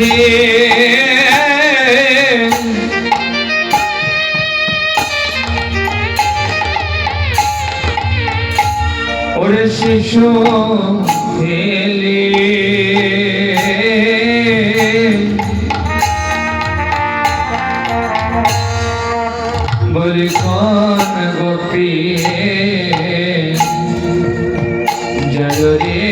মাঝে ওরে শিশু খেলে বলি কোন গোপী জয়রে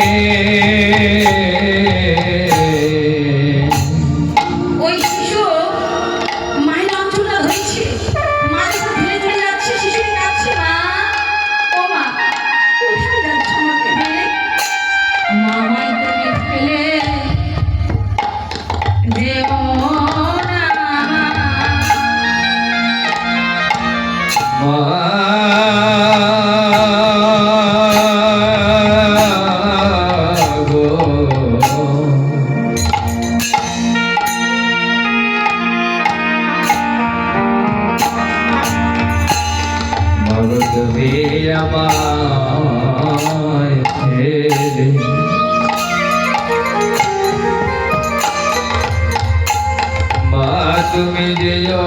তুমি যেও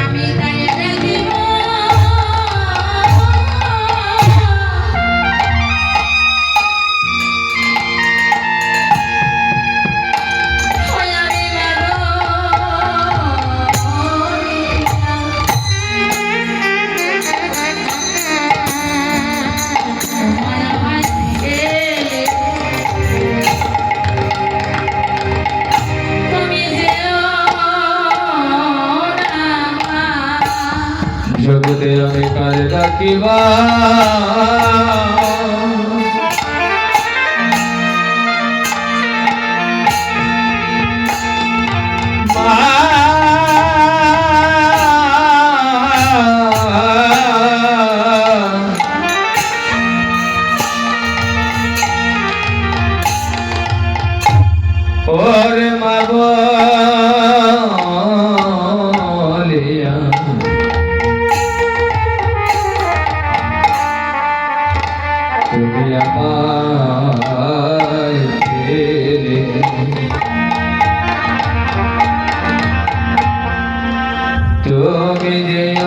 আমি তাই দিব জগতে আমি কার ডাকিবা ওরে মা বলিয়া তুমি আমায় ফেলে তুমি যেও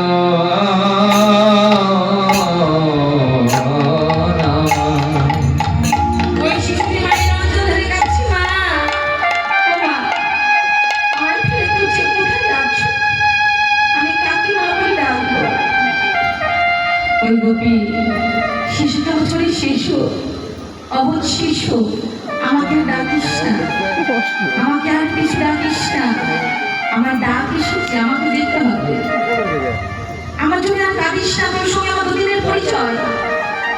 গোপী শিশুটা বছরে শিশু অবধ শিশু আমাকে ডাকিস না আমাকে আর কিছু ডাকিস না আমার ডাক এসেছে আমাকে যেতে হবে আমার জন্য আর কাঁদিস না তোর সঙ্গে আমার দুদিনের পরিচয়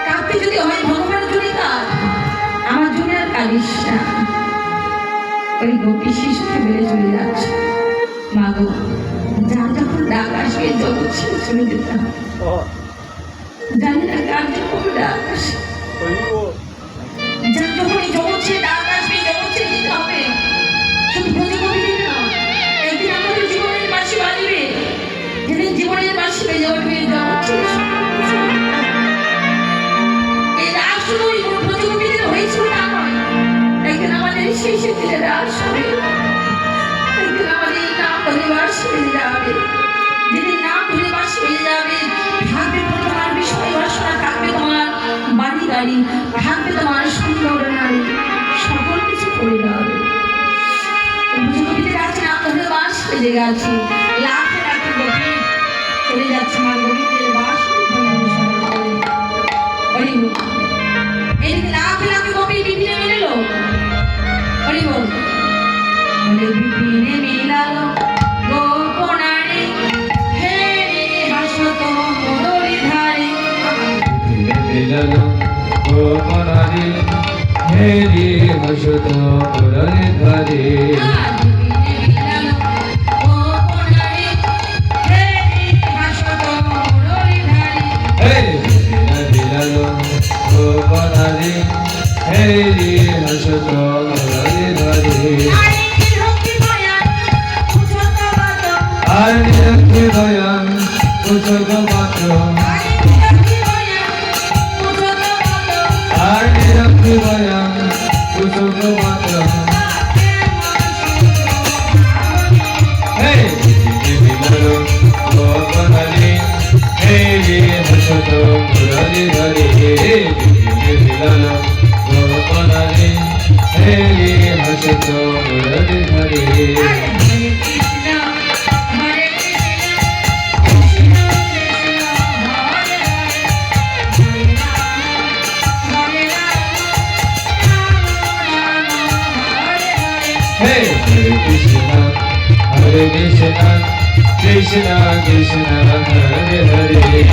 কাঁদতে যদি হয় ভগবানের জন্য কাঁদ আমার জন্য আর কাঁদিস না ওই গোপী শিশুকে বেড়ে চলে যাচ্ছে মা গো যা যখন ডাক আসবে জগৎ ছেড়ে চলে যেতে হবে জানি না কার যখন ডাক আসে যার যখন এই জগৎ ছেড়ে ডাক আসবে জগৎ ছেড়ে যেতে হবে শুধু প্রতিকূলই না একদিন আমাদের জীবনের বাঁশি বাজবে যেদিন জীবনের বাঁশি বেজে উঠবে জগৎ ছেড়ে এই রাগ শুধু ওই প্রতিকূলীদের হয়েছিল না নয় একদিন আমাদের শেষের দিনে রাগ হবে একদিন আমাদের নাম ধরে বাঁশি বেজে যাবে যেদিন নাম ধরে বাঁশি বেজে যাবে থাকবে তোমার বিষয় বাসনা থাকবে তোমার বাড়ি গাড়ি থাকবে তোমার সুন্দর নারী সকল কিছু করে দেওয়া আছে নাম ধরে বাঁশ বেজে গেছে লাখে লাখে গোপী চলে যাচ্ছে আমার গোবিন্দের বাঁশ এদিকে লাখে লাখে গোপী বিপিনে মিললো হরি বল বলে বিপিনে মিলালো গোপনারী হে হাসত মোরলি ধারে মিলালো গোপনারী হে হাসত মোরলি ধারে গোপনারী হে হাসত মোরলি ধারে আর নিরক্ষী ভয়ান কুচক মাত্র আর hridayam Kusukamatam Hey, Vilalam Gopanali Hey, Hashato Murali Hari Vilalam Gopanali Hey, Hashato Murali Hari Hey, Hare Krishna, Krishna Krishna, Hare Hare.